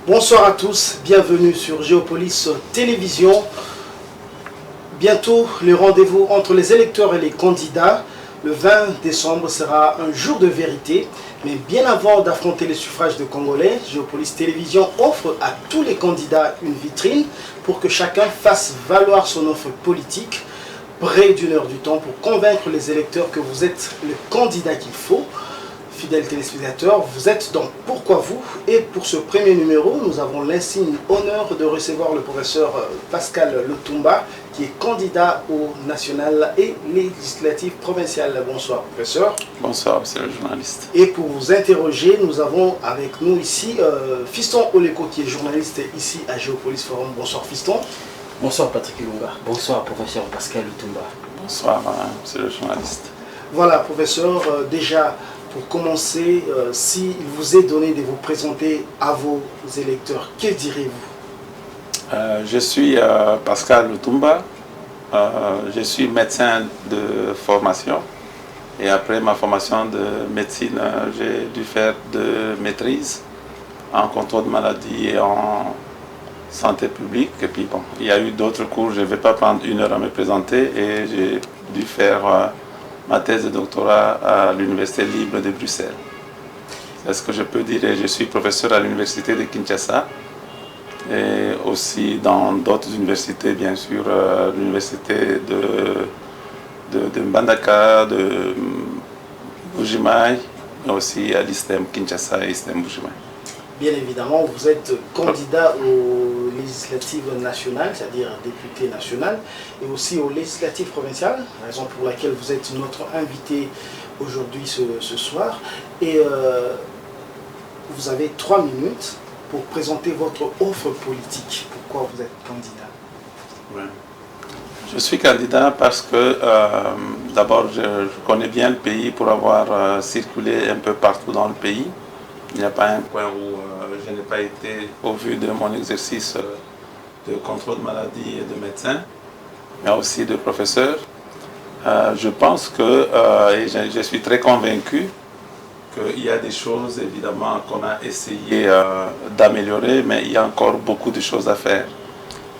Bonsoir à tous, bienvenue sur Géopolis Télévision. Bientôt, le rendez-vous entre les électeurs et les candidats. Le 20 décembre sera un jour de vérité. Mais bien avant d'affronter les suffrages de Congolais, Géopolis Télévision offre à tous les candidats une vitrine pour que chacun fasse valoir son offre politique. Près d'une heure du temps pour convaincre les électeurs que vous êtes le candidat qu'il faut. Fidèles téléspectateurs, vous êtes dans Pourquoi vous? Et pour ce premier numéro, nous avons l'insigne honneur de recevoir le professeur Pascal Lutumba, qui est candidat au national et législatif provincial. Bonsoir professeur. Bonsoir monsieur le journaliste. Et pour vous interroger, nous avons avec nous ici Fiston Oleko, qui est journaliste ici à Géopolis Forum. Bonsoir Fiston. Bonsoir Patrick Ilunga. Bonsoir professeur Pascal Lutumba. Bonsoir monsieur le journaliste. Voilà professeur, déjà pour commencer, s'il vous est donné de vous présenter à vos électeurs, que direz-vous? Je suis Pascal Lutumba, je suis médecin de formation et après ma formation de médecine, j'ai dû faire de maîtrise en contrôle de maladie et en santé publique. Et puis bon, il y a eu d'autres cours, je ne vais pas prendre une heure à me présenter et j'ai dû faire ma thèse de doctorat à l'Université libre de Bruxelles. C'est ce que je peux dire. Je suis professeur à l'Université de Kinshasa et aussi dans d'autres universités, bien sûr, l'Université de Mbandaka, de Bujimaï, mais aussi à l'ISTEM Kinshasa et ISTEM Bujimaï. Bien évidemment, vous êtes candidat aux législatives nationales, c'est-à-dire député national, et aussi aux législatives provinciales, raison pour laquelle vous êtes notre invité aujourd'hui ce soir. Et vous avez 3 minutes pour présenter votre offre politique. Pourquoi vous êtes candidat? Ouais. Je suis candidat parce que d'abord je connais bien le pays pour avoir circulé un peu partout dans le pays. Il n'y a pas un point où je n'ai pas été, au vu de mon exercice de contrôle de maladie et de médecin, mais aussi de professeur. Je pense que, et je suis très convaincu, qu'il y a des choses évidemment qu'on a essayé d'améliorer, mais il y a encore beaucoup de choses à faire.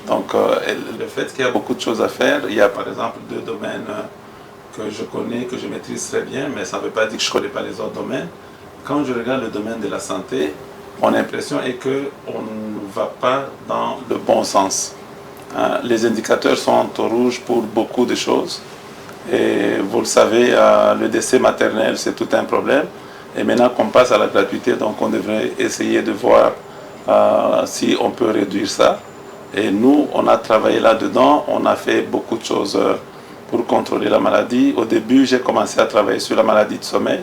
Donc le fait qu'il y a beaucoup de choses à faire, il y a par exemple 2 domaines que je connais, que je maîtrise très bien, mais ça ne veut pas dire que je ne connais pas les autres domaines. Quand je regarde le domaine de la santé, mon impression est qu'on ne va pas dans le bon sens. Les indicateurs sont au rouge pour beaucoup de choses. Et vous le savez, le décès maternel, c'est tout un problème. Et maintenant qu'on passe à la gratuité, donc on devrait essayer de voir si on peut réduire ça. Et nous, on a travaillé là-dedans, on a fait beaucoup de choses pour contrôler la maladie. Au début, j'ai commencé à travailler sur la maladie de sommeil.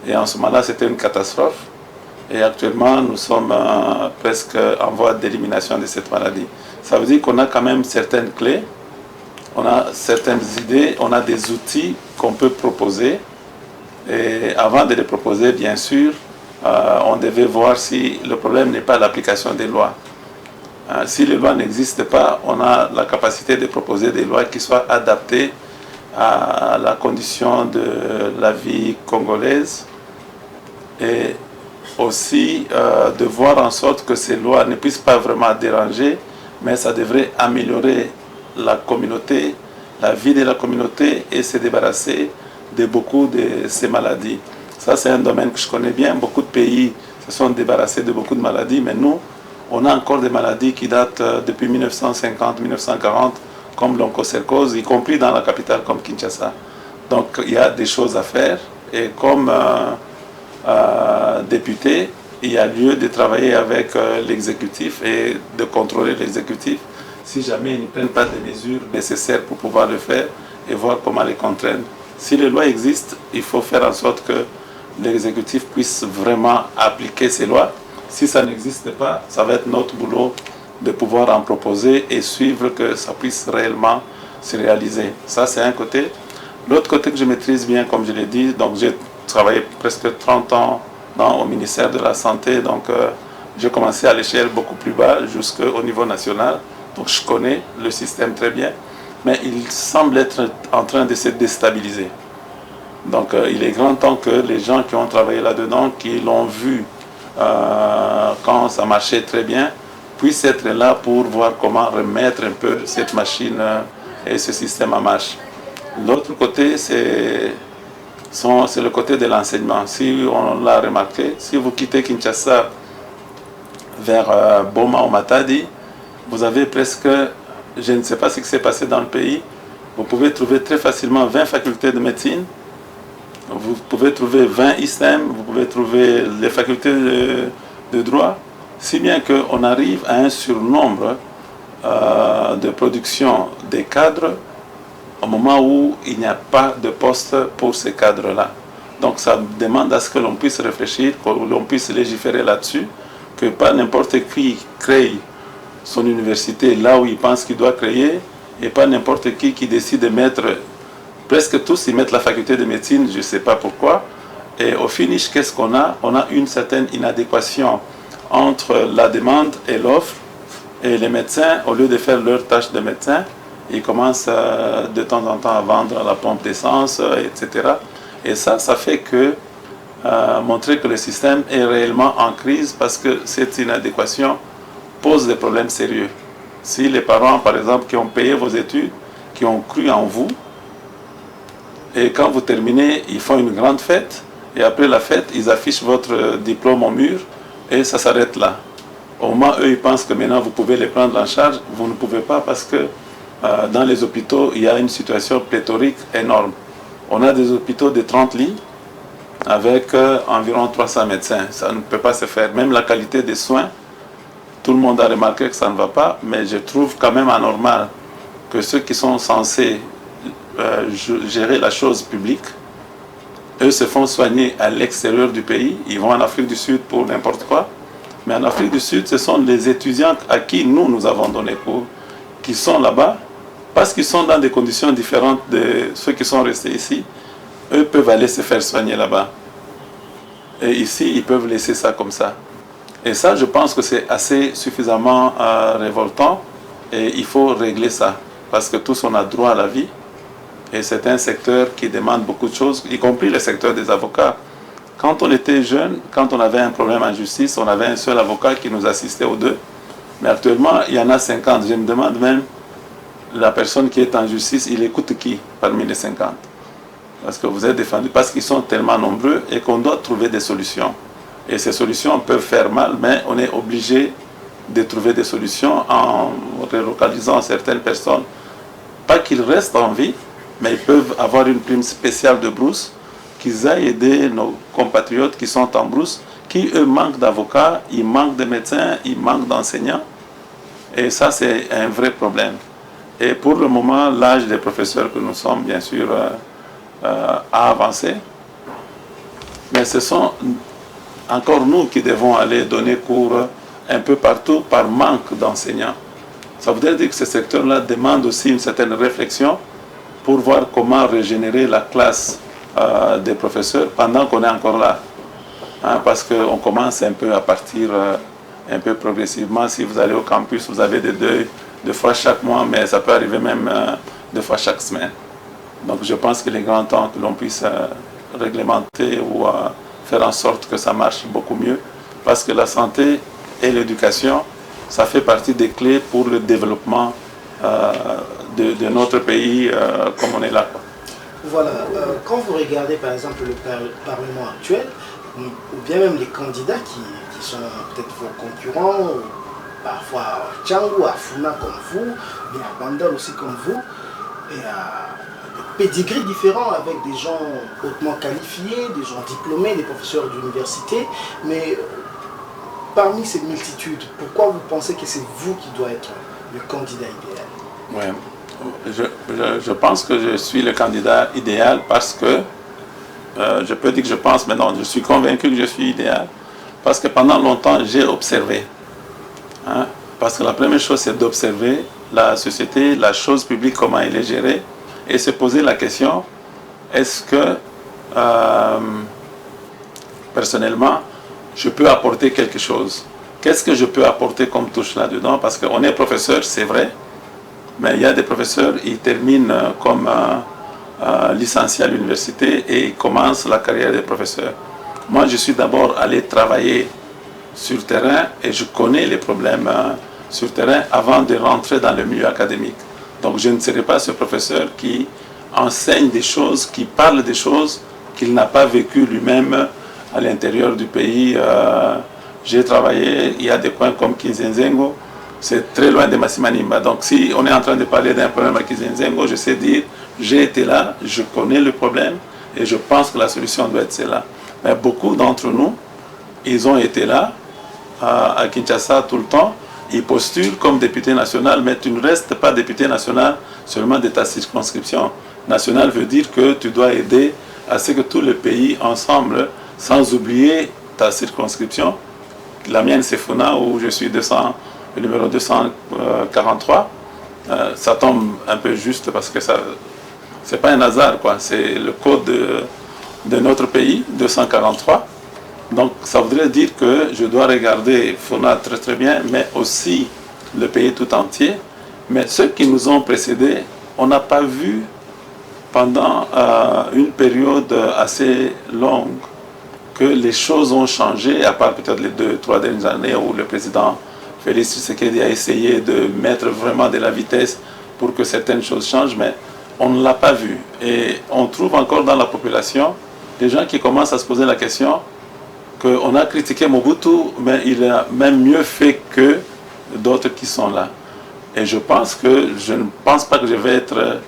Et en ce moment-là, c'était une catastrophe. Et actuellement, nous sommes presque en voie d'élimination de cette maladie. Ça veut dire qu'on a quand même certaines clés, on a certaines idées, on a des outils qu'on peut proposer. Et avant de les proposer, bien sûr, on devait voir si le problème n'est pas l'application des lois. Si les lois n'existent pas, on a la capacité de proposer des lois qui soient adaptées à la condition de la vie congolaise. Et aussi de voir en sorte que ces lois ne puissent pas vraiment déranger, mais ça devrait améliorer la communauté, la vie de la communauté et se débarrasser de beaucoup de ces maladies. Ça, c'est un domaine que je connais bien. Beaucoup de pays se sont débarrassés de beaucoup de maladies, mais nous, on a encore des maladies qui datent depuis 1950-1940, comme l'onchocercose, y compris dans la capitale comme Kinshasa. Donc, il y a des choses à faire. Et comme député, il y a lieu de travailler avec l'exécutif et de contrôler l'exécutif si jamais ils ne prennent pas des mesures nécessaires pour pouvoir le faire et voir comment les contraindre. Si les lois existent, il faut faire en sorte que l'exécutif puisse vraiment appliquer ces lois. Si ça n'existe pas, ça va être notre boulot de pouvoir en proposer et suivre que ça puisse réellement se réaliser. Ça, c'est un côté. L'autre côté que je maîtrise bien, comme je l'ai dit, donc j'ai travaillé presque 30 ans au ministère de la Santé, donc j'ai commencé à l'échelle beaucoup plus bas jusqu'au niveau national. Donc je connais le système très bien, mais il semble être en train de se déstabiliser. Donc il est grand temps que les gens qui ont travaillé là-dedans, qui l'ont vu quand ça marchait très bien, puisse être là pour voir comment remettre un peu cette machine et ce système en marche. L'autre côté, c'est le côté de l'enseignement. Si on l'a remarqué, si vous quittez Kinshasa vers Boma ou Matadi, vous avez presque, je ne sais pas ce qui s'est passé dans le pays, vous pouvez trouver très facilement 20 facultés de médecine, vous pouvez trouver 20 ISTEM, vous pouvez trouver les facultés de droit, si bien qu'on arrive à un surnombre de production des cadres au moment où il n'y a pas de poste pour ces cadres-là. Donc ça demande à ce que l'on puisse réfléchir, que l'on puisse légiférer là-dessus, que pas n'importe qui crée son université là où il pense qu'il doit créer, et pas n'importe qui décide de mettre, presque tous ils mettent la faculté de médecine, je ne sais pas pourquoi, et au finish, qu'est-ce qu'on a? On a une certaine inadéquation entre la demande et l'offre, et les médecins, au lieu de faire leur tâche de médecin, ils commencent de temps en temps à vendre à la pompe d'essence, etc. Et ça fait que montrer que le système est réellement en crise parce que cette inadéquation pose des problèmes sérieux. Si les parents, par exemple, qui ont payé vos études, qui ont cru en vous, et quand vous terminez, ils font une grande fête, et après la fête, ils affichent votre diplôme au mur, et ça s'arrête là. Au moins, eux, ils pensent que maintenant, vous pouvez les prendre en charge. Vous ne pouvez pas parce que dans les hôpitaux, il y a une situation pléthorique énorme. On a des hôpitaux de 30 lits avec environ 300 médecins. Ça ne peut pas se faire. Même la qualité des soins, tout le monde a remarqué que ça ne va pas, mais je trouve quand même anormal que ceux qui sont censés gérer la chose publique, eux se font soigner à l'extérieur du pays. Ils vont en Afrique du Sud pour n'importe quoi. Mais en Afrique du Sud, ce sont les étudiants à qui nous avons donné cours, qui sont là-bas, parce qu'ils sont dans des conditions différentes de ceux qui sont restés ici. Eux peuvent aller se faire soigner là-bas. Et ici, ils peuvent laisser ça comme ça. Et ça, je pense que c'est assez suffisamment révoltant. Et il faut régler ça. Parce que tous, on a droit à la vie. Et c'est un secteur qui demande beaucoup de choses, y compris le secteur des avocats. Quand on était jeune, quand on avait un problème en justice, on avait un seul avocat qui nous assistait aux deux. Mais actuellement, il y en a 50. Je me demande même, la personne qui est en justice, il écoute qui parmi les 50? Parce que vous êtes défendu, parce qu'ils sont tellement nombreux et qu'on doit trouver des solutions. Et ces solutions peuvent faire mal, mais on est obligé de trouver des solutions en relocalisant certaines personnes. Pas qu'ils restent en vie, mais ils peuvent avoir une prime spéciale de brousse, qu'ils aillent aider nos compatriotes qui sont en brousse, qui eux manquent d'avocats, ils manquent de médecins, ils manquent d'enseignants. Et ça, c'est un vrai problème. Et pour le moment, l'âge des professeurs que nous sommes, bien sûr, a avancé. Mais ce sont encore nous qui devons aller donner cours un peu partout par manque d'enseignants. Ça voudrait dire que ce secteur-là demande aussi une certaine réflexion pour voir comment régénérer la classe des professeurs pendant qu'on est encore là. Hein, parce qu'on commence un peu à partir un peu progressivement. Si vous allez au campus, vous avez des deuils 2 fois chaque mois, mais ça peut arriver même 2 fois chaque semaine. Donc je pense qu'il est grand temps que l'on puisse réglementer ou faire en sorte que ça marche beaucoup mieux. Parce que la santé et l'éducation, ça fait partie des clés pour le développement de notre pays comme on est là. Voilà, quand vous regardez par exemple le Parlement actuel, ou bien même les candidats qui sont peut-être vos concurrents, ou parfois à Tchangou, à Funa comme vous, mais à Bandal aussi comme vous, et à des pédigris différents avec des gens hautement qualifiés, des gens diplômés, des professeurs d'université, mais parmi ces multitudes, pourquoi vous pensez que c'est vous qui doit être le candidat idéal? Ouais. Je pense que je suis le candidat idéal parce que, je peux dire que je pense, mais non, je suis convaincu que je suis idéal. Parce que pendant longtemps, j'ai observé. Hein, parce que la première chose, c'est d'observer la société, la chose publique, comment elle est gérée, et se poser la question, est-ce que, personnellement, je peux apporter quelque chose? Qu'est-ce que je peux apporter comme touche là-dedans? Parce qu'on est professeur, c'est vrai, mais il y a des professeurs, ils terminent comme licenciés à l'université et ils commencent la carrière de professeur. Moi, je suis d'abord allé travailler sur terrain et je connais les problèmes sur terrain avant de rentrer dans le milieu académique. Donc je ne serai pas ce professeur qui enseigne des choses, qui parle des choses qu'il n'a pas vécues lui-même à l'intérieur du pays. J'ai travaillé, il y a des coins comme Kinzenzengo, c'est très loin de Masimanimba. Donc si on est en train de parler d'un problème à Kinzenzengo, je sais dire, j'ai été là, je connais le problème et je pense que la solution doit être celle-là. Mais beaucoup d'entre nous, ils ont été là, à Kinshasa tout le temps, ils postulent comme député national, mais tu ne restes pas député national seulement de ta circonscription. National veut dire que tu dois aider à ce que tout le pays ensemble, sans oublier ta circonscription. La mienne c'est Funa où je suis le numéro 243. Ça tombe un peu juste parce que ça, c'est pas un hasard quoi. C'est le code de notre pays 243. Donc ça voudrait dire que je dois regarder Funa très très bien, mais aussi le pays tout entier. Mais ceux qui nous ont précédés, on n'a pas vu pendant une période assez longue que les choses ont changé, à part peut-être les 2-3 dernières années où le président Félix Tshisekedi a essayé de mettre vraiment de la vitesse pour que certaines choses changent, mais on ne l'a pas vu. Et on trouve encore dans la population des gens qui commencent à se poser la question qu'on a critiqué Mobutu, mais il a même mieux fait que d'autres qui sont là. Et je pense que je ne pense pas que je vais être...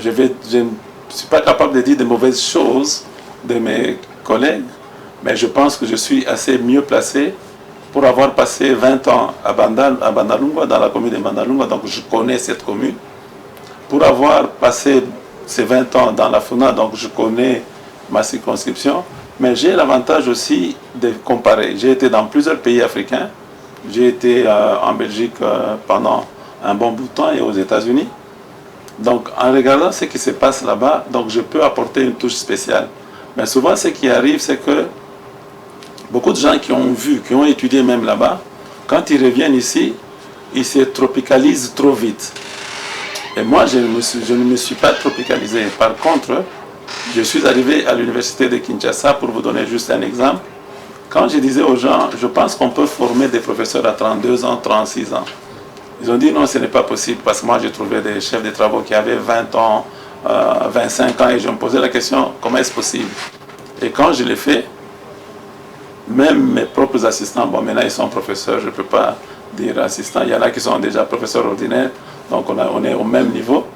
je ne suis pas capable de dire de mauvaises choses de mes collègues, mais je pense que je suis assez mieux placé pour avoir passé 20 ans à Bandalungwa, dans la commune de Bandalungwa, donc je connais cette commune. Pour avoir passé ces 20 ans dans la Funa, donc je connais ma circonscription, mais j'ai l'avantage aussi de comparer. J'ai été dans plusieurs pays africains, j'ai été en Belgique pendant un bon bout de temps et aux États-Unis. Donc en regardant ce qui se passe là-bas, donc je peux apporter une touche spéciale. Mais souvent ce qui arrive, c'est que beaucoup de gens qui ont vu, qui ont étudié même là-bas, quand ils reviennent ici, ils se tropicalisent trop vite. Et moi, je ne me suis pas tropicalisé. Par contre, je suis arrivé à l'université de Kinshasa, pour vous donner juste un exemple. Quand je disais aux gens, je pense qu'on peut former des professeurs à 32 ans, 36 ans. Ils ont dit non, ce n'est pas possible, parce que moi j'ai trouvé des chefs de travaux qui avaient 20 ans, 25 ans, et je me posais la question, comment est-ce possible? Et quand je l'ai fait, même mes propres assistants, bon maintenant ils sont professeurs, je ne peux pas dire assistants, il y en a qui sont déjà professeurs ordinaires, donc on est au même niveau.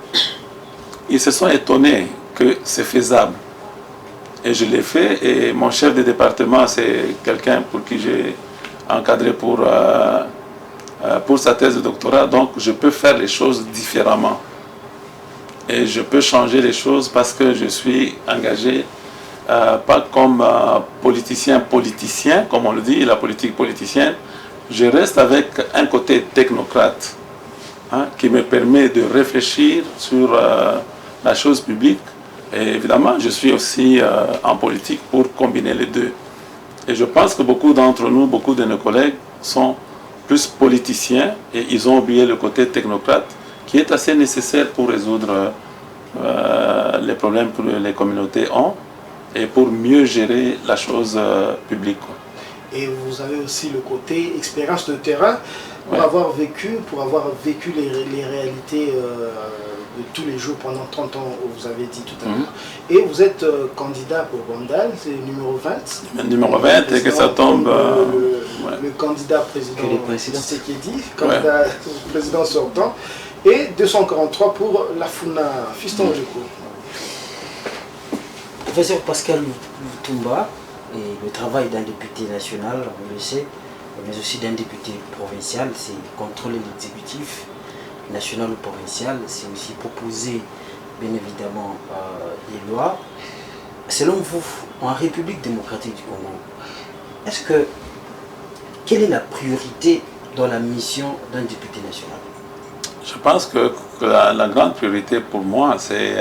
Ils se sont étonnés que c'est faisable. Et je l'ai fait, et mon chef de département, c'est quelqu'un pour qui j'ai encadré pour sa thèse de doctorat, donc je peux faire les choses différemment. Et je peux changer les choses parce que je suis engagé, pas comme politicien, comme on le dit, la politique politicienne. Je reste avec un côté technocrate qui me permet de réfléchir sur la chose publique. Et évidemment, je suis aussi en politique pour combiner les deux. Et je pense que beaucoup d'entre nous, beaucoup de nos collègues sont plus politiciens et ils ont oublié le côté technocrate qui est assez nécessaire pour résoudre les problèmes que les communautés ont et pour mieux gérer la chose publique. Et vous avez aussi le côté expérience de terrain pour avoir vécu les réalités de tous les jours pendant 30 ans, vous avez dit tout à l'heure. Et vous êtes candidat pour Bandal, c'est le numéro 20. Numéro 20, et que ça tombe... le candidat président Tshisekedi, candidat président sortant, et 243 pour la Funa. Fiston Ojoko. Professeur Pascal Lutumba, et le travail d'un député national, on le sait, mais aussi d'un député provincial, c'est contrôler l'exécutif national ou provincial, c'est aussi proposer bien évidemment des lois. Selon vous, en République démocratique du Congo, quelle est la priorité dans la mission d'un député national? Je pense que la grande priorité pour moi, c'est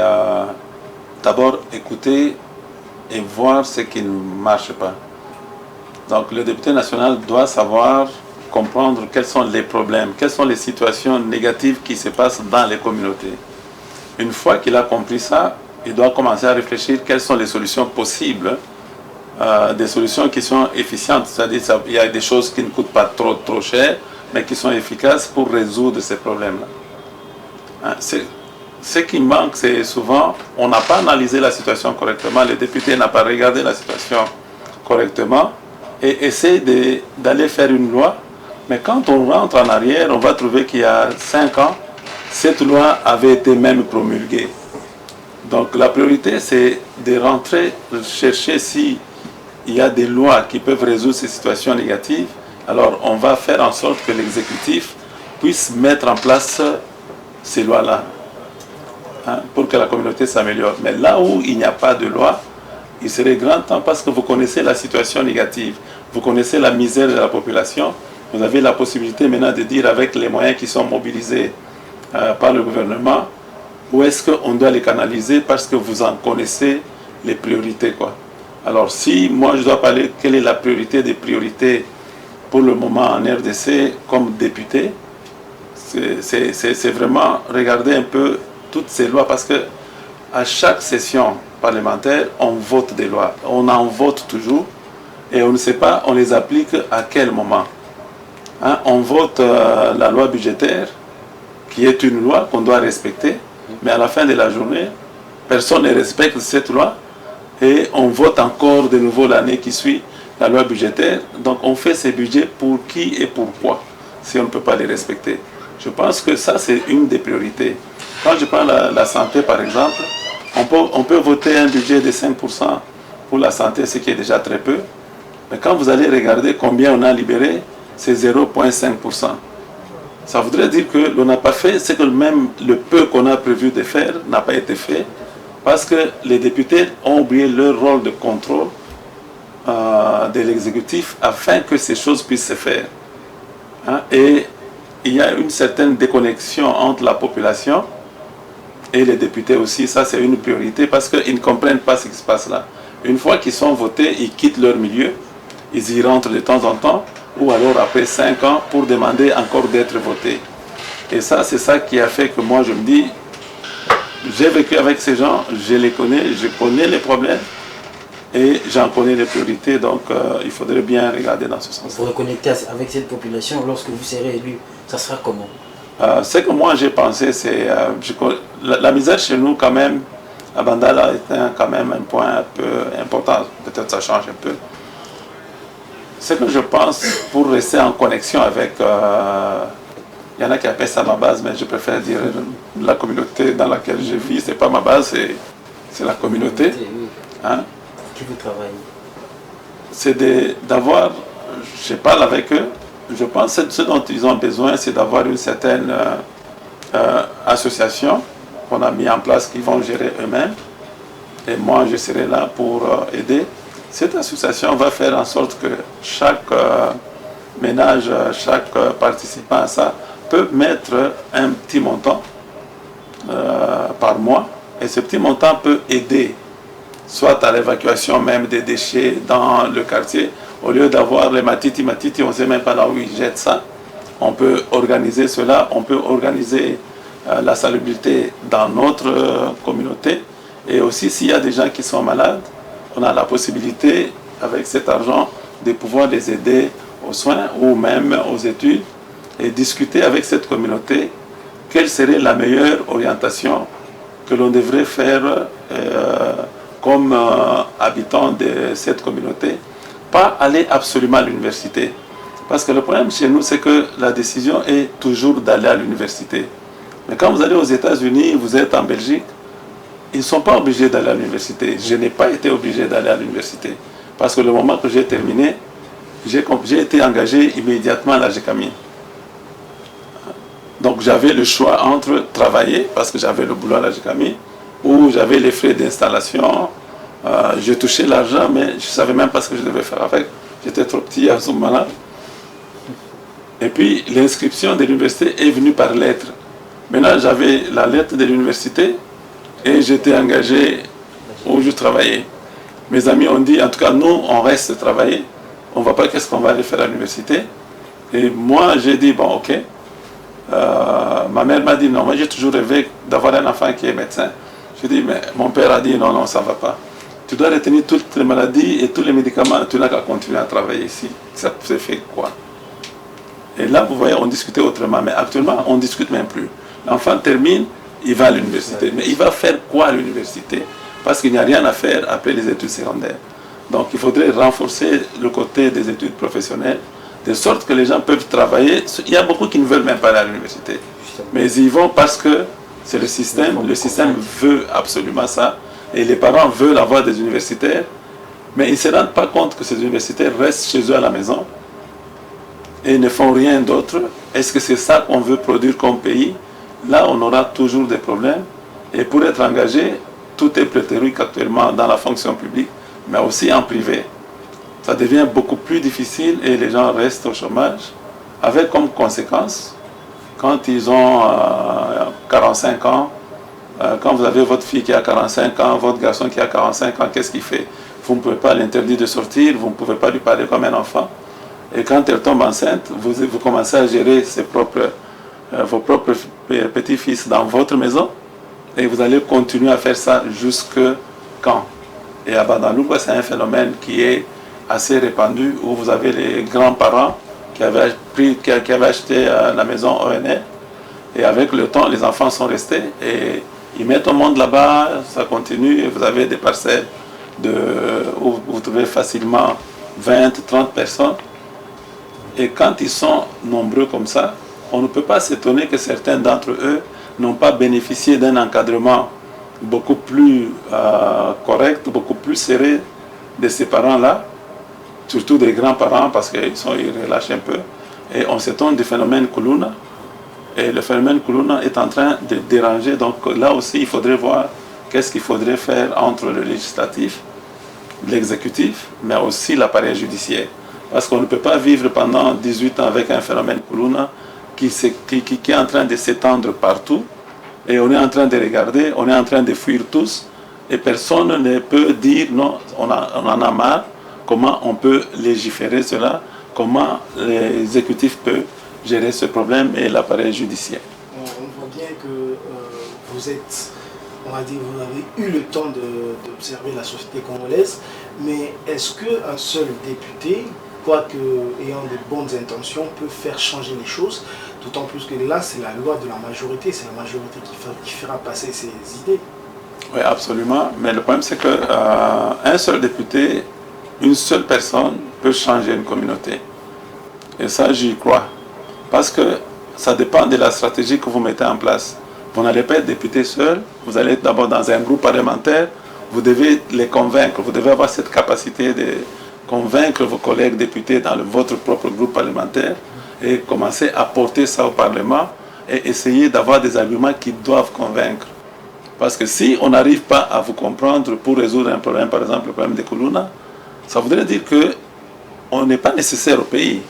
d'abord écouter et voir ce qui ne marche pas. Donc le député national doit savoir, comprendre quels sont les problèmes, quelles sont les situations négatives qui se passent dans les communautés. Une fois qu'il a compris ça, il doit commencer à réfléchir quelles sont les solutions possibles des solutions qui sont efficientes, c'est-à-dire il y a des choses qui ne coûtent pas trop cher, mais qui sont efficaces pour résoudre ces problèmes-là. Ce qui manque, c'est souvent, on n'a pas analysé la situation correctement, le député n'a pas regardé la situation correctement et essaie d'aller faire une loi, mais quand on rentre en arrière, on va trouver qu'il y a 5 ans, cette loi avait été même promulguée. Donc la priorité, c'est de rentrer, chercher s'il y a des lois qui peuvent résoudre ces situations négatives. Alors on va faire en sorte que l'exécutif puisse mettre en place ces lois-là, pour que la communauté s'améliore. Mais là où il n'y a pas de loi, il serait grand temps, parce que vous connaissez la situation négative, vous connaissez la misère de la population, vous avez la possibilité maintenant de dire avec les moyens qui sont mobilisés par le gouvernement, où est-ce qu'on doit les canaliser, parce que vous en connaissez les priorités, quoi. Alors si moi je dois parler quelle est la priorité des priorités pour le moment en RDC comme député, c'est vraiment regarder un peu toutes ces lois, parce que à chaque session parlementaire, on vote des lois. On en vote toujours et on ne sait pas, on les applique à quel moment. On vote la loi budgétaire, qui est une loi qu'on doit respecter, mais à la fin de la journée, personne ne respecte cette loi et on vote encore de nouveau l'année qui suit la loi budgétaire. Donc on fait ces budgets pour qui et pourquoi, si on ne peut pas les respecter. Je pense que ça, c'est une des priorités. Quand je prends la santé, par exemple, on peut voter un budget de 5% pour la santé, ce qui est déjà très peu. Mais quand vous allez regarder combien on a libéré, c'est 0,5%. Ça voudrait dire que l'on n'a pas fait ce que même le peu qu'on a prévu de faire n'a pas été fait, parce que les députés ont oublié leur rôle de contrôle de l'exécutif afin que ces choses puissent se faire. Et il y a une certaine déconnexion entre la population et les députés aussi. Ça, c'est une priorité, parce qu'ils ne comprennent pas ce qui se passe là. Une fois qu'ils sont votés, ils quittent leur milieu, ils y rentrent de temps en temps, ou alors après 5 ans pour demander encore d'être votés. Et ça, c'est ça qui a fait que moi, je me dis, j'ai vécu avec ces gens, je les connais, je connais les problèmes, et j'en connais les priorités, donc il faudrait bien regarder dans ce sens. Pour reconnecter avec cette population, lorsque vous serez élu, ça sera comment? Ce que moi j'ai pensé, c'est la misère chez nous quand même, à Bandala est quand même un point un peu important, peut-être ça change un peu. Ce que je pense, pour rester en connexion avec, il y en a qui appellent ça ma base, mais je préfère dire la communauté dans laquelle je vis, c'est pas ma base, c'est la communauté. Qui vous travaillez? C'est d'avoir, je parle avec eux, je pense que ce dont ils ont besoin, c'est d'avoir une certaine association qu'on a mis en place, qui vont gérer eux-mêmes. Et moi, je serai là pour aider. Cette association va faire en sorte que chaque ménage, chaque participant à ça peut mettre un petit montant par mois. Et ce petit montant peut aider soit à l'évacuation même des déchets dans le quartier. Au lieu d'avoir les matiti, on ne sait même pas là où ils jettent ça. On peut organiser cela, on peut organiser la salubrité dans notre communauté. Et aussi, s'il y a des gens qui sont malades, on a la possibilité, avec cet argent, de pouvoir les aider aux soins ou même aux études, et discuter avec cette communauté quelle serait la meilleure orientation que l'on devrait faire comme habitants de cette communauté. Pas aller absolument à l'université. Parce que le problème chez nous, c'est que la décision est toujours d'aller à l'université. Mais quand vous allez aux États-Unis, vous êtes en Belgique, ils ne sont pas obligés d'aller à l'université. Je n'ai pas été obligé d'aller à l'université. Parce que le moment que j'ai terminé, j'ai été engagé immédiatement à la GECAMI. Donc j'avais le choix entre travailler, parce que j'avais le boulot à la GECAMI, ou j'avais les frais d'installation. Je touchais l'argent, mais je ne savais même pas ce que je devais faire avec. J'étais trop petit à ce moment-là. Et puis l'inscription de l'université est venue par lettre. Maintenant, j'avais la lettre de l'université et j'étais engagé où je travaillais. Mes amis ont dit, en tout cas, nous, on reste travailler. On ne voit pas qu'est-ce qu'on va aller faire à l'université. Et moi, j'ai dit, bon, ok. Ma mère m'a dit, non, moi j'ai toujours rêvé d'avoir un enfant qui est médecin. J'ai dit, mais mon père a dit, non, non, ça ne va pas. tu dois retenir toutes les maladies et tous les médicaments, tu n'as qu'à continuer à travailler ici. Ça se fait quoi? Et là, vous voyez, on discutait autrement, mais actuellement, on ne discute même plus. L'enfant termine, il va à l'université. Mais il va faire quoi à l'université? Parce qu'il n'y a rien à faire après les études secondaires. Donc, il faudrait renforcer le côté des études professionnelles, de sorte que les gens peuvent travailler. Il y a beaucoup qui ne veulent même pas aller à l'université. Mais ils y vont parce que c'est le système veut absolument ça. Et les parents veulent avoir des universitaires, mais ils ne se rendent pas compte que ces universitaires restent chez eux à la maison et ne font rien d'autre. Est-ce que c'est ça qu'on veut produire comme pays? Là, on aura toujours des problèmes. Et pour être engagé, tout est pléthorique actuellement dans la fonction publique, mais aussi en privé. Ça devient beaucoup plus difficile et les gens restent au chômage, avec comme conséquence, quand ils ont 45 ans, quand vous avez votre fille qui a 45 ans, votre garçon qui a 45 ans, qu'est-ce qu'il fait? Vous ne pouvez pas l'interdire de sortir, vous ne pouvez pas lui parler comme un enfant. Et quand elle tombe enceinte, vous commencez à gérer vos propres petits-fils dans votre maison et vous allez continuer à faire ça jusque quand? Et à Badalouba, c'est un phénomène qui est assez répandu où vous avez les grands-parents qui avaient acheté la maison ONR et avec le temps, les enfants sont restés et ils mettent au monde là-bas, ça continue et vous avez des parcelles où vous trouvez facilement 20, 30 personnes. Et quand ils sont nombreux comme ça, on ne peut pas s'étonner que certains d'entre eux n'ont pas bénéficié d'un encadrement beaucoup plus correct, beaucoup plus serré de ces parents-là, surtout des grands-parents parce qu'ils relâchent un peu. Et on s'étonne du phénomène Kuluna. Et le phénomène Kuluna est en train de déranger. Donc là aussi, il faudrait voir qu'est-ce qu'il faudrait faire entre le législatif, l'exécutif, mais aussi l'appareil judiciaire. Parce qu'on ne peut pas vivre pendant 18 ans avec un phénomène Kuluna qui est en train de s'étendre partout. Et on est en train de regarder, on est en train de fuir tous. Et personne ne peut dire non, on en a marre. Comment on peut légiférer cela? Comment l'exécutif peut gérer ce problème et l'appareil judiciaire? On voit bien que vous êtes, on va dire, vous avez eu le temps d'observer la société congolaise, mais est-ce qu'un seul député, quoique ayant de bonnes intentions, peut faire changer les choses? D'autant plus que là, c'est la loi de la majorité, c'est la majorité qui fera passer ses idées. Oui, absolument, mais le problème c'est qu'un seul député, une seule personne peut changer une communauté. Et ça, j'y crois. Parce que ça dépend de la stratégie que vous mettez en place. Vous n'allez pas être député seul, vous allez être d'abord dans un groupe parlementaire, vous devez les convaincre, vous devez avoir cette capacité de convaincre vos collègues députés dans votre propre groupe parlementaire et commencer à porter ça au Parlement et essayer d'avoir des arguments qui doivent convaincre. Parce que si on n'arrive pas à vous comprendre pour résoudre un problème, par exemple le problème des Kuluna, ça voudrait dire qu'on n'est pas nécessaire au pays.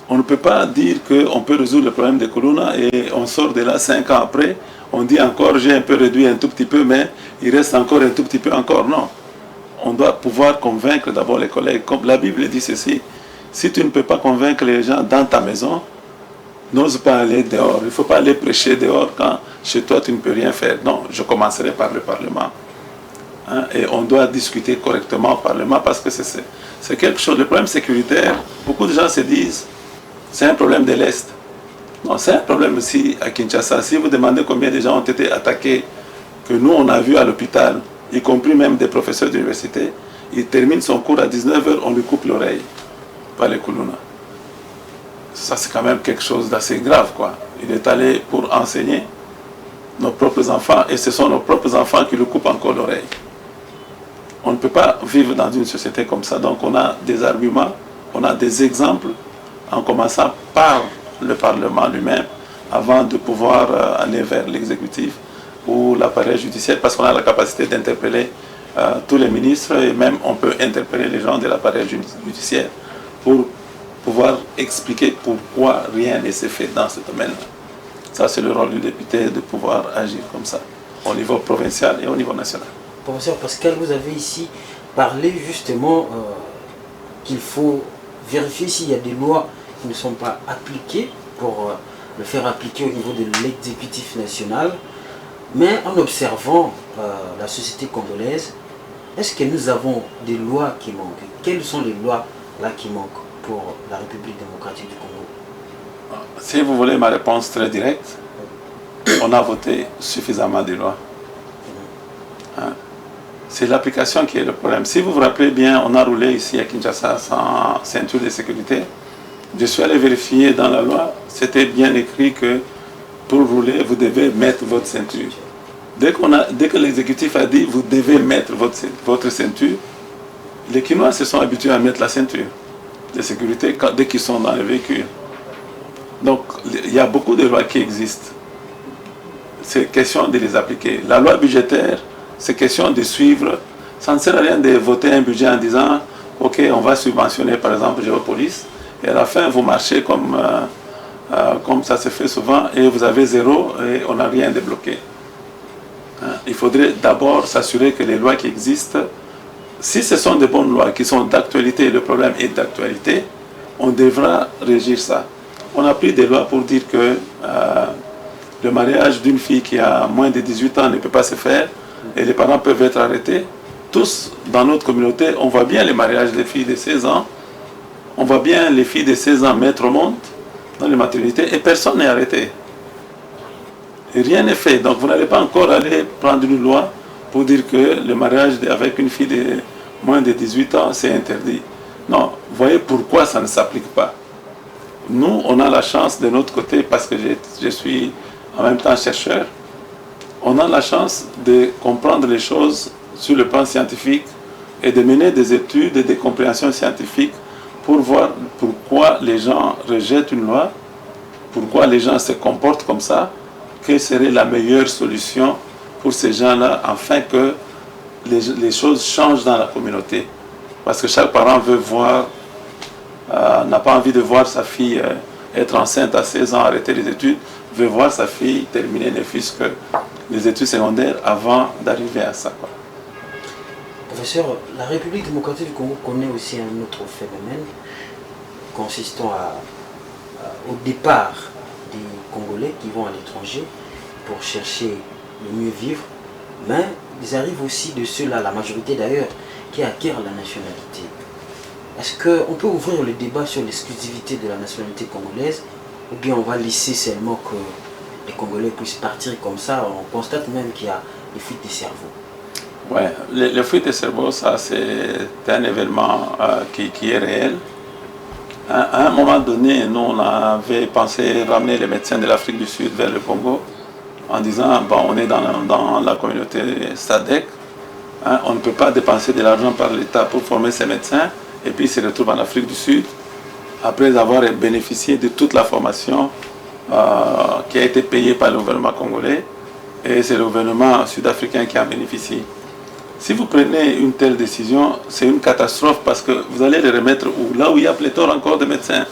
On ne peut pas dire qu'on peut résoudre le problème des Kuluna et on sort de là 5 ans après, on dit encore j'ai un peu réduit un tout petit peu, mais il reste encore un tout petit peu encore. Non. On doit pouvoir convaincre d'abord les collègues. Comme la Bible dit ceci, si tu ne peux pas convaincre les gens dans ta maison, n'ose pas aller dehors. Il ne faut pas aller prêcher dehors quand chez toi tu ne peux rien faire. Non, je commencerai par le Parlement. Hein, et on doit discuter correctement au Parlement parce que c'est quelque chose. Le problème sécuritaire, beaucoup de gens se disent c'est un problème de l'Est. Non, c'est un problème aussi à Kinshasa. Si vous demandez combien de gens ont été attaqués, que nous on a vu à l'hôpital, y compris même des professeurs d'université, il termine son cours à 19h, on lui coupe l'oreille par les Kuluna. Ça c'est quand même quelque chose d'assez grave, quoi. Il est allé pour enseigner nos propres enfants et ce sont nos propres enfants qui lui coupent encore l'oreille. On ne peut pas vivre dans une société comme ça. Donc on a des arguments, on a des exemples, en commençant par le Parlement lui-même, avant de pouvoir aller vers l'exécutif ou l'appareil judiciaire, parce qu'on a la capacité d'interpeller tous les ministres et même on peut interpeller les gens de l'appareil judiciaire pour pouvoir expliquer pourquoi rien ne s'est fait dans ce domaine-là. Ça, c'est le rôle du député de pouvoir agir comme ça, au niveau provincial et au niveau national. Professeur Pascal, vous avez ici parlé justement qu'il faut vérifier s'il y a des lois qui ne sont pas appliquées pour le faire appliquer au niveau de l'exécutif national. Mais en observant la société congolaise, est-ce que nous avons des lois qui manquent? Quelles sont les lois là qui manquent pour la République démocratique du Congo? Si vous voulez ma réponse très directe, on a voté suffisamment de lois. Hein? C'est l'application qui est le problème. Si vous vous rappelez bien, on a roulé ici à Kinshasa sans ceinture de sécurité. Je suis allé vérifier dans la loi, c'était bien écrit que pour rouler, vous devez mettre votre ceinture. Dès que l'exécutif a dit vous devez mettre votre ceinture, les Kinois se sont habitués à mettre la ceinture de sécurité dès qu'ils sont dans les véhicules. Donc il y a beaucoup de lois qui existent. C'est question de les appliquer. La loi budgétaire, c'est question de suivre. Ça ne sert à rien de voter un budget en disant ok, on va subventionner par exemple Géopolis, et à la fin vous marchez comme ça se fait souvent et vous avez zéro et on n'a rien débloqué. Il faudrait d'abord s'assurer que les lois qui existent, si ce sont de bonnes lois qui sont d'actualité, le problème est d'actualité, on devra régir ça. On a pris des lois pour dire que le mariage d'une fille qui a moins de 18 ans ne peut pas se faire et les parents peuvent être arrêtés. Tous dans notre communauté, on voit bien les mariages des filles de 16 ans, on voit bien les filles de 16 ans mettre au monde dans les maternités et personne n'est arrêté. Et rien n'est fait. Donc vous n'allez pas encore aller prendre une loi pour dire que le mariage avec une fille de moins de 18 ans, c'est interdit. Non, vous voyez pourquoi ça ne s'applique pas. Nous, on a la chance de notre côté, parce que je suis en même temps chercheur, on a la chance de comprendre les choses sur le plan scientifique et de mener des études et des compréhensions scientifiques pour voir pourquoi les gens rejettent une loi, pourquoi les gens se comportent comme ça, quelle serait la meilleure solution pour ces gens-là, afin que les choses changent dans la communauté. Parce que chaque parent veut voir, n'a pas envie de voir sa fille être enceinte à 16 ans, arrêter les études, veut voir sa fille terminer ne fût-ce que les études secondaires avant d'arriver à ça. Professeur, la République démocratique du Congo connaît aussi un autre phénomène consistant au départ des Congolais qui vont à l'étranger pour chercher le mieux vivre, mais ils arrivent aussi de ceux-là, la majorité d'ailleurs, qui acquièrent la nationalité. Est-ce qu'on peut ouvrir le débat sur l'exclusivité de la nationalité congolaise, ou bien on va laisser seulement que les Congolais puissent partir comme ça? On constate même qu'il y a des fuites de cerveau. Oui, le fuite de cerveau, ça c'est un événement qui est réel. À un moment donné, nous on avait pensé ramener les médecins de l'Afrique du Sud vers le Congo en disant, bon, on est dans la communauté SADC, hein, on ne peut pas dépenser de l'argent par l'État pour former ces médecins, et puis ils se retrouvent en Afrique du Sud, après avoir bénéficié de toute la formation qui a été payée par le gouvernement congolais, et c'est le gouvernement sud-africain qui en bénéficie. Si vous prenez une telle décision, c'est une catastrophe parce que vous allez les remettre où? Là où il y a pléthore encore de médecins.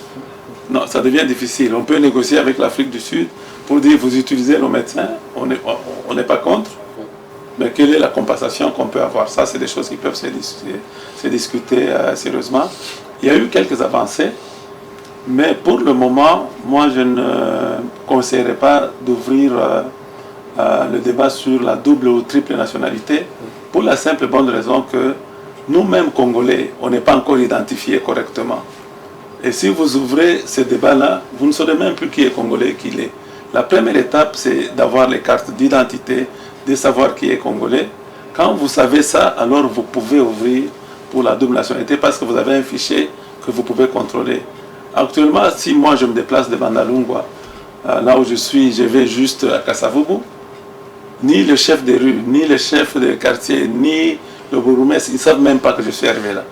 Non, ça devient difficile. On peut négocier avec l'Afrique du Sud pour dire vous utilisez nos médecins, on n'est pas contre, mais quelle est la compensation qu'on peut avoir? Ça, c'est des choses qui peuvent se discuter sérieusement. Il y a eu quelques avancées, mais pour le moment, moi je ne conseillerais pas d'ouvrir le débat sur la double ou triple nationalité, pour la simple et bonne raison que nous-mêmes Congolais, on n'est pas encore identifiés correctement. Et si vous ouvrez ce débat-là, vous ne saurez même plus qui est Congolais, qui l'est. La première étape, c'est d'avoir les cartes d'identité, de savoir qui est Congolais. Quand vous savez ça, alors vous pouvez ouvrir pour la double nationalité parce que vous avez un fichier que vous pouvez contrôler. Actuellement, si moi je me déplace de Bandalungwa, là où je suis, je vais juste à Kasavubu, ni le chef de rue, ni le chef de quartier, ni le bourgmestre, ils ne savent même pas que je suis arrivé là.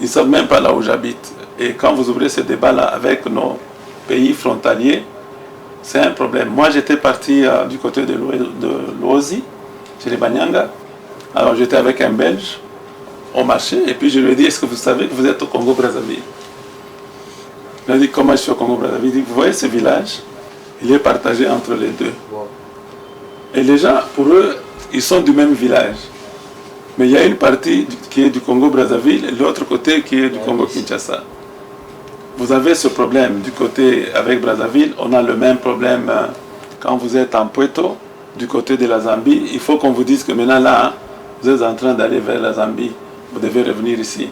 Ils ne savent même pas là où j'habite. Et quand vous ouvrez ce débat-là avec nos pays frontaliers, c'est un problème. Moi, j'étais parti du côté de l'Ozi, chez les Banyanga. Alors, j'étais avec un Belge au marché, et puis je lui ai dit, est-ce que vous savez que vous êtes au Congo-Brazzaville? Il a dit, comment je suis au Congo-Brazzaville? Il dit, vous voyez ce village? Il est partagé entre les deux. Et les gens, pour eux, ils sont du même village. Mais il y a une partie qui est du Congo-Brazzaville et l'autre côté qui est du Congo-Kinshasa. Vous avez ce problème du côté avec Brazzaville. On a le même problème quand vous êtes en Puerto, du côté de la Zambie. Il faut qu'on vous dise que maintenant là, vous êtes en train d'aller vers la Zambie, vous devez revenir ici.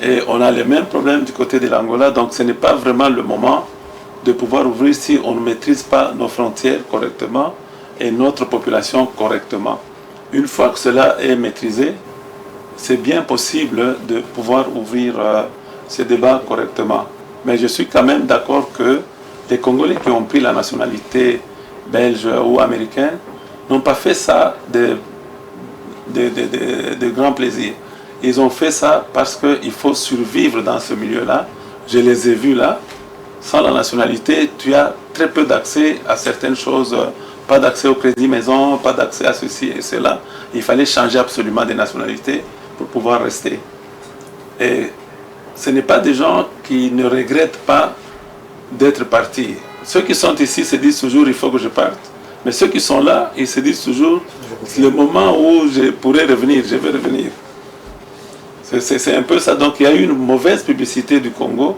Et on a les mêmes problèmes du côté de l'Angola, donc ce n'est pas vraiment le moment de pouvoir ouvrir si on ne maîtrise pas nos frontières correctement et notre population correctement. Une fois que cela est maîtrisé, c'est bien possible de pouvoir ouvrir ces débats correctement. Mais je suis quand même d'accord que les Congolais qui ont pris la nationalité belge ou américaine n'ont pas fait ça de grand plaisir. Ils ont fait ça parce qu'il faut survivre dans ce milieu-là. Je les ai vus là. Sans la nationalité, tu as très peu d'accès à certaines choses. Pas d'accès au crédit maison, pas d'accès à ceci et cela. Il fallait changer absolument de nationalité pour pouvoir rester. Et ce n'est pas des gens qui ne regrettent pas d'être partis. Ceux qui sont ici se disent toujours il faut que je parte. Mais ceux qui sont là, ils se disent toujours c'est le moment où je pourrai revenir, je vais revenir. C'est un peu ça. Donc il y a eu une mauvaise publicité du Congo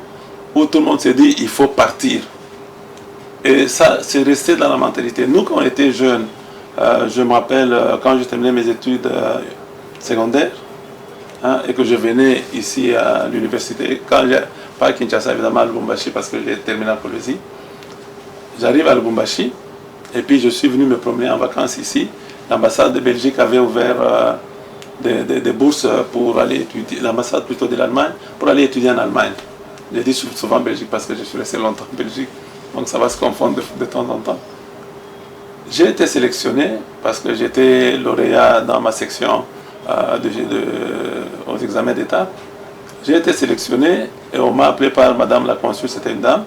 où tout le monde s'est dit il faut partir. Et ça, c'est resté dans la mentalité. Nous, quand on était jeunes, je me rappelle quand j'ai terminé mes études secondaires et que je venais ici à l'université, pas à Kinshasa évidemment, à Lubumbashi parce que j'ai terminé en Colosie. J'arrive à Lubumbashi et puis je suis venu me promener en vacances ici. L'ambassade de Belgique avait ouvert des bourses pour aller étudier, l'ambassade plutôt de l'Allemagne, pour aller étudier en Allemagne. Je dis souvent Belgique parce que je suis resté longtemps en Belgique, donc ça va se confondre de temps en temps. J'ai été sélectionné parce que j'étais lauréat dans ma section aux examens d'État. J'ai été sélectionné et on m'a appelé par madame la consul, c'était une dame.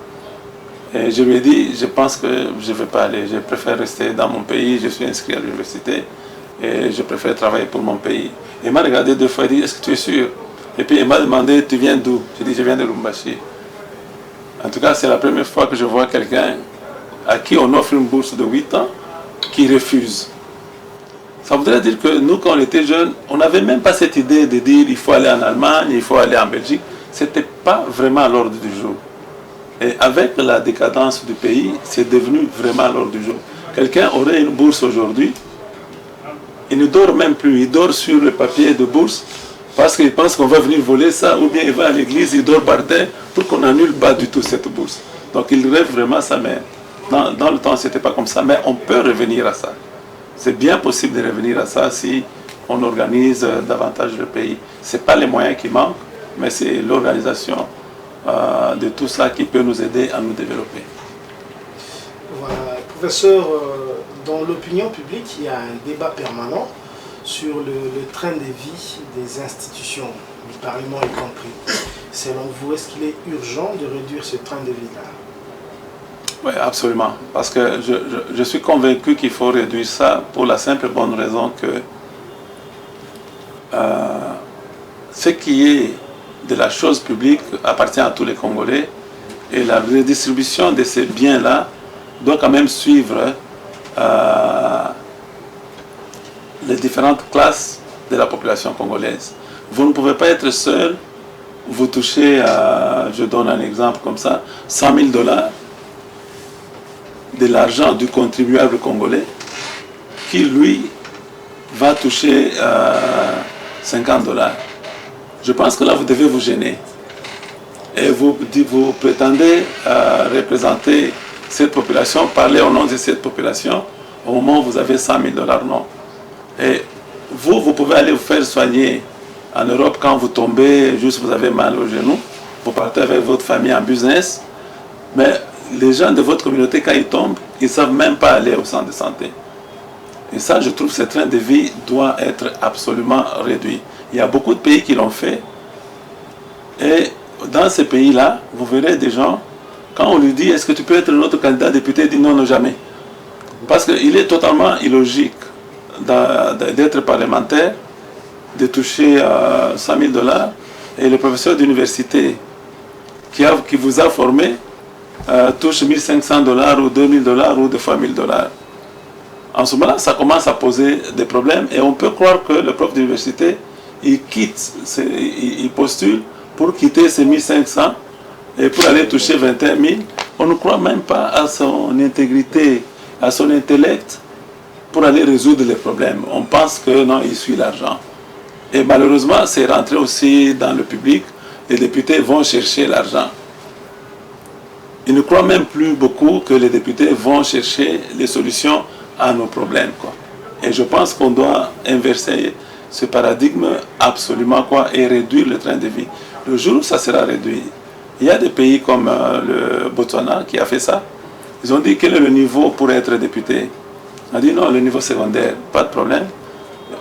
Et je lui ai dit, je pense que je ne vais pas aller, je préfère rester dans mon pays, je suis inscrit à l'université et je préfère travailler pour mon pays. Il m'a regardé 2 fois et dit, est-ce que tu es sûr? Et puis il m'a demandé, tu viens d'où? J'ai dit, je viens de Lubumbashi. En tout cas, c'est la première fois que je vois quelqu'un à qui on offre une bourse de 8 ans qui refuse. Ça voudrait dire que nous, quand on était jeunes, on n'avait même pas cette idée de dire il faut aller en Allemagne, il faut aller en Belgique. Ce n'était pas vraiment à l'ordre du jour. Et avec la décadence du pays, c'est devenu vraiment à l'ordre du jour. Quelqu'un aurait une bourse aujourd'hui, il ne dort même plus, il dort sur le papier de bourse parce qu'il pense qu'on va venir voler ça, ou bien il va à l'église, il dort par terre pour qu'on n'annule pas du tout cette bourse. Donc il rêve vraiment ça, mais dans le temps, ce n'était pas comme ça. Mais on peut revenir à ça. C'est bien possible de revenir à ça si on organise davantage le pays. Ce n'est pas les moyens qui manquent, mais c'est l'organisation de tout ça qui peut nous aider à nous développer. Voilà, professeur, dans l'opinion publique, il y a un débat permanent sur le train de vie des institutions, du Parlement y compris. Selon vous, est-ce qu'il est urgent de réduire ce train de vie-là? Oui, absolument. Parce que je suis convaincu qu'il faut réduire ça pour la simple et bonne raison que ce qui est de la chose publique appartient à tous les Congolais et la redistribution de ces biens-là doit quand même suivre les différentes classes de la population congolaise. Vous ne pouvez pas être seul, vous touchez, je donne un exemple comme ça, 100 000 $, de l'argent du contribuable congolais, qui lui va toucher 50 $. Je pense que là, vous devez vous gêner. Et vous prétendez représenter cette population, parler au nom de cette population, au moment où vous avez 100 000 $, non. Et vous pouvez aller vous faire soigner en Europe quand vous tombez, juste vous avez mal au genou, vous partez avec votre famille en business, mais les gens de votre communauté, quand ils tombent, ils ne savent même pas aller au centre de santé. Et ça, je trouve que ce train de vie doit être absolument réduit. Il y a beaucoup de pays qui l'ont fait. Et dans ces pays-là, vous verrez des gens, quand on lui dit, est-ce que tu peux être notre candidat député, il dit non, non, jamais. Parce qu'il est totalement illogique d'être parlementaire, de toucher 100 000 $, et le professeur d'université qui vous a formé touche 1 500 $ ou 2 000 $ ou 2 fois 1 000 $. En ce moment-là, ça commence à poser des problèmes et on peut croire que le prof d'université, il postule pour quitter ces 1 500 et pour aller toucher 21 000. On ne croit même pas à son intégrité, à son intellect pour aller résoudre les problèmes. On pense que non, il suit l'argent. Et malheureusement, c'est rentré aussi dans le public. Les députés vont chercher l'argent. Ils ne croient même plus beaucoup que les députés vont chercher les solutions à nos problèmes, quoi. Et je pense qu'on doit inverser ce paradigme absolument, quoi, et réduire le train de vie. Le jour où ça sera réduit, il y a des pays comme le Botswana qui a fait ça. Ils ont dit quel est le niveau pour être député. On a dit non, le niveau secondaire, pas de problème.